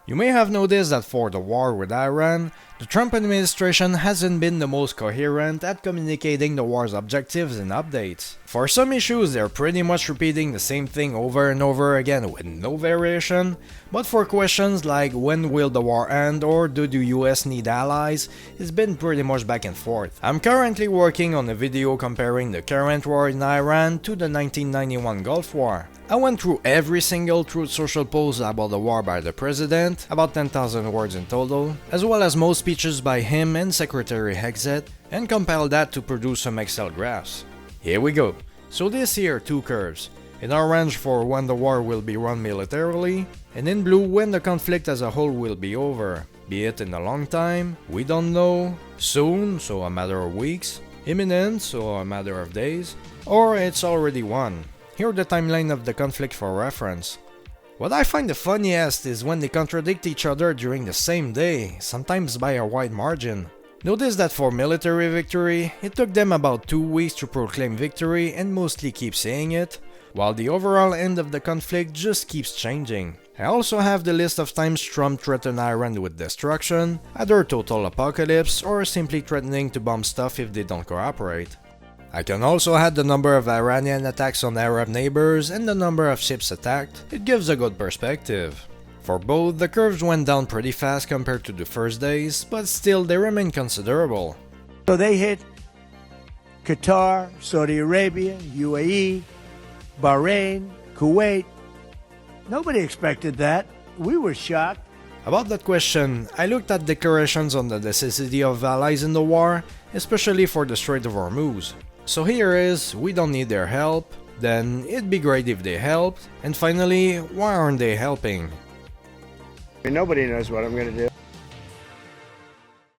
You may have noticed that for the war with Iran, the Trump administration hasn't been the most coherent at communicating the war's objectives and updates. For some issues, they're pretty much repeating the same thing over and over again with no variation, but for questions like when will the war end or do the US need allies, it's been pretty much back and forth. I'm currently working on a video comparing the current war in Iran to the 1991 Gulf War. I went through every single Truth Social post about the war by the president, about 10,000 words in total, as well as most speeches by him and Secretary Hexet, and compiled that to produce some Excel graphs. Here we go. So this here two curves, in orange for when the war will be run militarily, and in blue when the conflict as a whole will be over, be it in a long time, we don't know, soon, so a matter of weeks, imminent, so a matter of days, or it's already won. Here the timeline of the conflict for reference. What I find the funniest is when they contradict each other during the same day, sometimes by a wide margin. Notice that for military victory, it took them about 2 weeks to proclaim victory and mostly keep saying it, while the overall end of the conflict just keeps changing. I also have the list of times Trump threatened Iran with destruction, either total apocalypse or simply threatening to bomb stuff if they don't cooperate. I can also add the number of Iranian attacks on Arab neighbors and the number of ships attacked. It gives a good perspective. For both, the curves went down pretty fast compared to the first days, but still they remain considerable. So they hit Qatar, Saudi Arabia, UAE, Bahrain, Kuwait. Nobody expected that. We were shocked. About that question, I looked at declarations on the necessity of allies in the war, especially for the Strait of Hormuz. So here is, we don't need their help, then it'd be great if they helped, and finally, why aren't they helping? Nobody knows what I'm going to do.